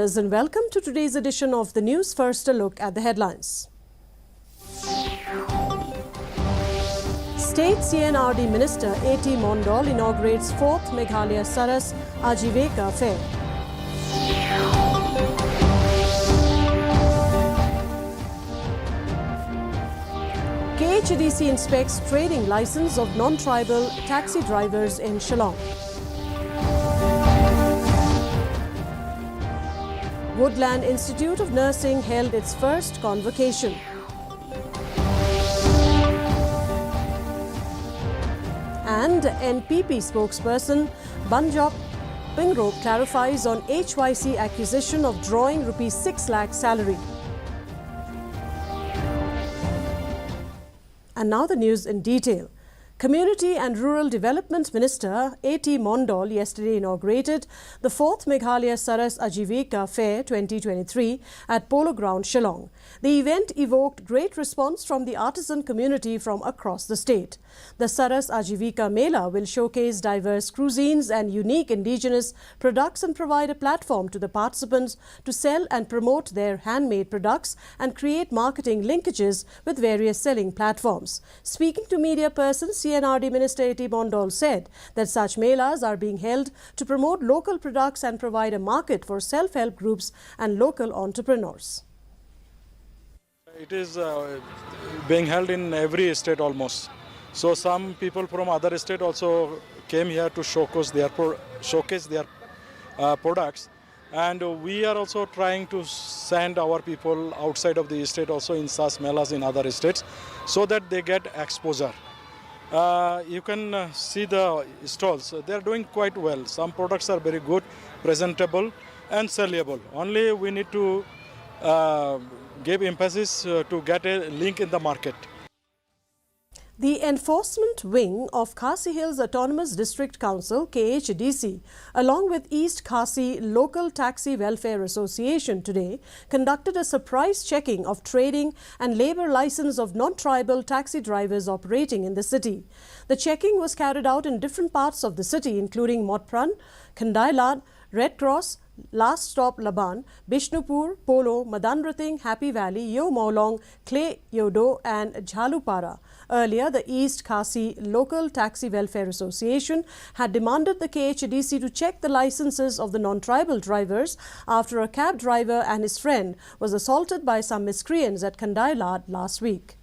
viewers, and welcome to today's edition of the news. First, a look at the headlines. State CNRD Minister A.T. Mondal inaugurates 4th Meghalaya Saras Ajivika Fair. KHDC inspects trading license of non-tribal taxi drivers in Shillong. Woodland Institute of Nursing held its first convocation. And NPP spokesperson Pringrope clarifies on HYC accusation of drawing rupees 6 lakh salary. And now the news in detail. Community and Rural Development Minister A.T. Mondal yesterday inaugurated the 4th Meghalaya Saras Ajivika Fair 2023 at Polo Ground, Shillong. The event evoked great response from the artisan community from across the state. The Saras Ajivika Mela will showcase diverse cuisines and unique indigenous products and provide a platform to the participants to sell and promote their handmade products and create marketing linkages with various selling platforms. Speaking to media persons, CNRD Minister A.T. Mondal said that such melas are being held to promote local products and provide a market for self-help groups and local entrepreneurs. It is being held in every state almost. So some people from other state also came here to showcase their products. And we are also trying to send our people outside of the state also in such melas in other states so that they get exposure. You can see the stalls. They are doing quite well. Some products are very good, presentable and sellable. Only we need to give emphasis to get a link in the market. The enforcement wing of Khasi Hills Autonomous District Council KHDC along with East Khasi Local Taxi Welfare Association today conducted a surprise checking of trading and labour license of non-tribal taxi drivers operating in the city. The checking was carried out in different parts of the city including Motpran, Khandailat, Red Cross, Last Stop Laban, Bishnupur, Polo, Madanrating, Happy Valley, Yo Maulong, Clay Yodo and Jhalupara. Earlier, the East Khasi Local Taxi Welfare Association had demanded the KHDC to check the licenses of the non-tribal drivers after a cab driver and his friend was assaulted by some miscreants at Khandailat last week.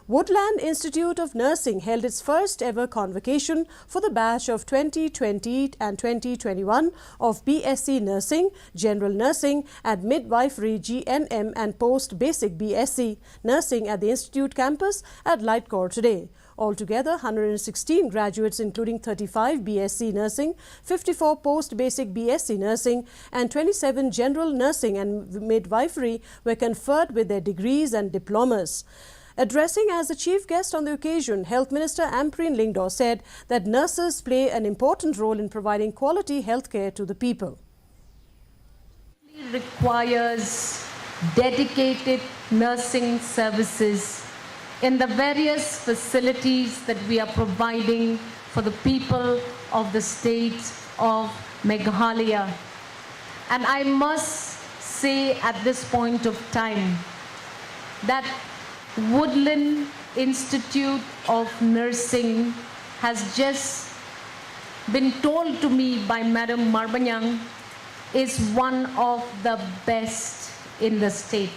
Woodland Institute of Nursing held its first ever convocation for the batch of 2020 and 2021 of BSc Nursing, General Nursing at Midwifery GNM and Post-Basic BSc Nursing at the Institute campus at Lightcore today. Altogether, 116 graduates including 35 BSc Nursing, 54 Post-Basic BSc Nursing and 27 General Nursing and Midwifery were conferred with their degrees and diplomas. Addressing as the chief guest on the occasion, Health Minister Ampreen Lingdaw said that nurses play an important role in providing quality health care to the people. It requires dedicated nursing services in the various facilities that we are providing for the people of the state of Meghalaya. And I must say at this point of time that Woodland Institute of Nursing has just been told to me by Madam Marbanyang is one of the best in the state.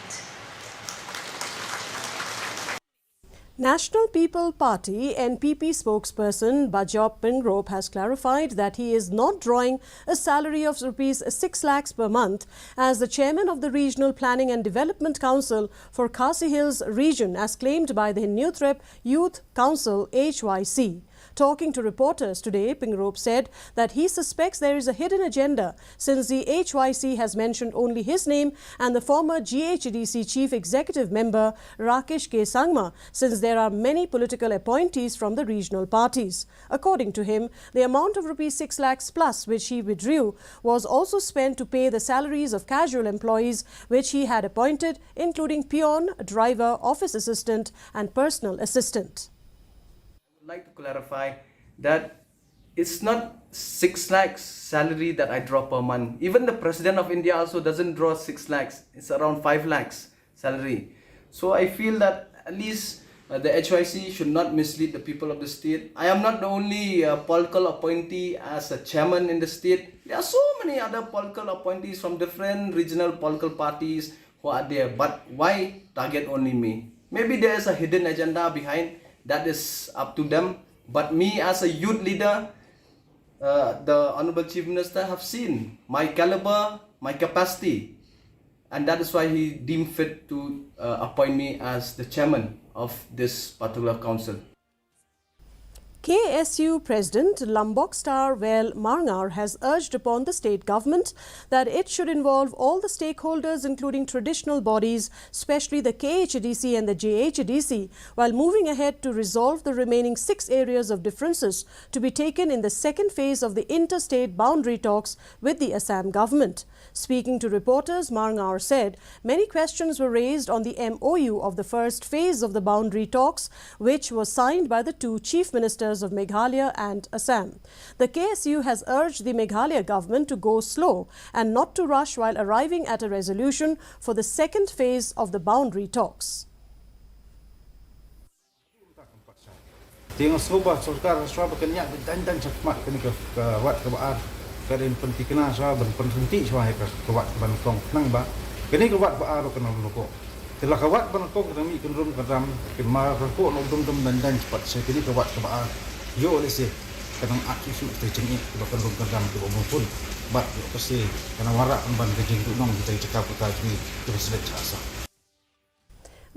National People Party NPP spokesperson Pringrope has clarified that he is not drawing a salary of rupees 6 lakhs per month as the chairman of the Regional Planning and Development Council for Khasi Hills region as claimed by the Hinuthrep Youth Council HYC. Talking to reporters today, Pringrope said that he suspects there is a hidden agenda since the HYC has mentioned only his name and the former GHDC Chief Executive Member Rakesh K. Sangma, since there are many political appointees from the regional parties. According to him, the amount of rupees 6 lakhs plus which he withdrew was also spent to pay the salaries of casual employees which he had appointed, including peon, driver, office assistant and personal assistant. I would like to clarify that it's not 6 lakhs salary that I draw per month. Even the President of India also doesn't draw 6 lakhs. It's around 5 lakhs salary. So I feel that at least the HYC should not mislead the people of the state. I am not the only political appointee as a chairman in the state. There are so many other political appointees from different regional political parties who are there. But why target only me? Maybe there is a hidden agenda behind. That is up to them. But me as a youth leader, the Honorable Chief Minister have seen my caliber, my capacity, and that is why he deemed fit to appoint me as the chairman of this particular council. KSU President Lombok Star Well Marngar has urged upon the state government that it should involve all the stakeholders, including traditional bodies, especially the KHDC and the JHDC, while moving ahead to resolve the remaining 6 areas of differences to be taken in the second phase of the interstate boundary talks with the Assam government. Speaking to reporters, Marngar said many questions were raised on the MOU of the first phase of the boundary talks, which was signed by the 2 chief ministers of Meghalaya and Assam. The KSU has urged the Meghalaya government to go slow and not to rush while arriving at a resolution for the second phase of the boundary talks. Telah kawat banakong kami kunrum kadam kemar rako nodum dum dan cepat sekini kawat kebaan yo lesi kadang aku su tercengi bahkan rum kadam tu pun bat yo pasti kana warak ban kejing tu nong kita cakap kita ni terus lecasa.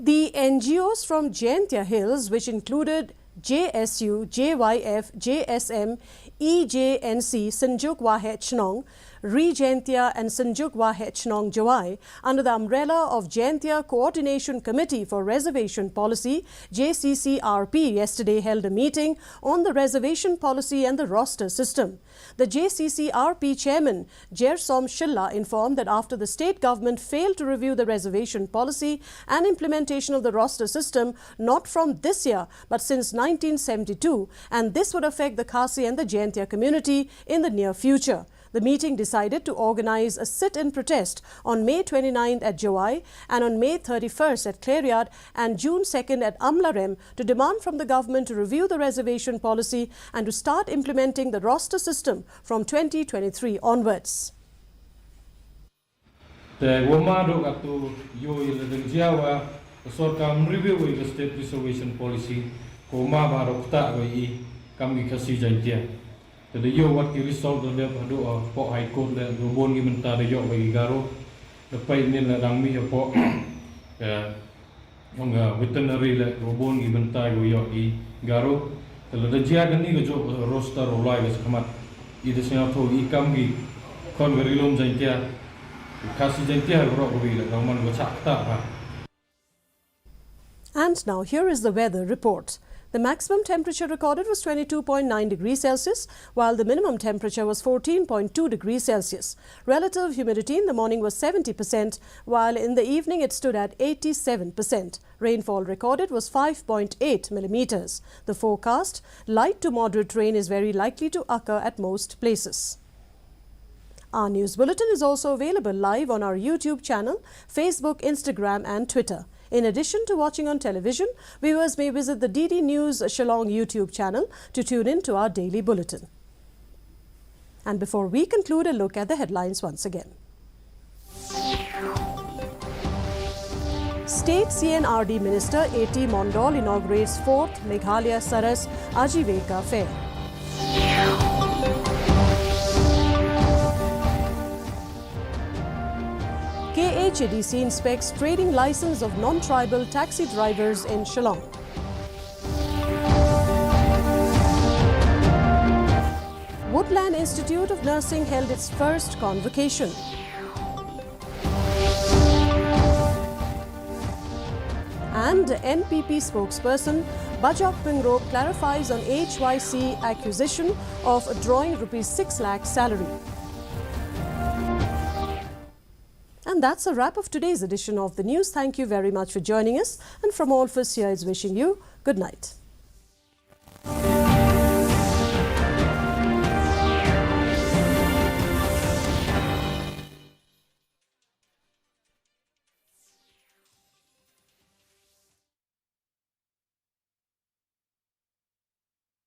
The NGOs from Jaintia Hills, which included JSU, JYF, JSM, EJNC, Sanjuk Wahechnong, Re-Jaintia and Sanjuk Wahechnong Jawai, under the umbrella of Jaintia Coordination Committee for Reservation Policy, JCCRP, yesterday held a meeting on the reservation policy and the roster system. The JCCRP chairman, Jersom Shilla, informed that after the state government failed to review the reservation policy and implementation of the roster system, not from this year, but since 1972, and this would affect the Khasi and the Jaintia community in the near future. The meeting decided to organize a sit-in protest on May 29th at Jawai and on May 31st at Clarifies and June 2nd at Amlarem to demand from the government to review the reservation policy and to start implementing the roster system from 2023 onwards. Review the state reservation policy kami Khasi Jaintia. The yo what the result of the po high court the bon gimentara yo bagi garo the pay ni la dang mi po veterinary la bon gimentara yo I garo the jia gani go roster rolai ga khamat I the sina tho I kam gi kon gerilom Jaintia Khasi Jaintia ro go la gaman go chakta. And now here is the weather report. The maximum temperature recorded was 22.9 degrees Celsius, while the minimum temperature was 14.2 degrees Celsius. Relative humidity in the morning was 70%, while in the evening it stood at 87%. Rainfall recorded was 5.8 millimeters. The forecast, light to moderate rain is very likely to occur at most places. Our news bulletin is also available live on our YouTube channel, Facebook, Instagram and Twitter. In addition to watching on television, viewers may visit the DD News Shillong YouTube channel to tune in to our daily bulletin. And before we conclude, a look at the headlines once again. State CNRD Minister A.T. Mondal inaugurates 4th Meghalaya Saras Ajivika Fair. KHDC inspects trading license of non-tribal taxi drivers in Shillong. Woodland Institute of Nursing held its first convocation. And NPP spokesperson Pringrope clarifies on HYC accusation of drawing Rs 6 lakh salary. And that's a wrap of today's edition of the news. Thank you very much for joining us. And from all of us here is wishing you good night.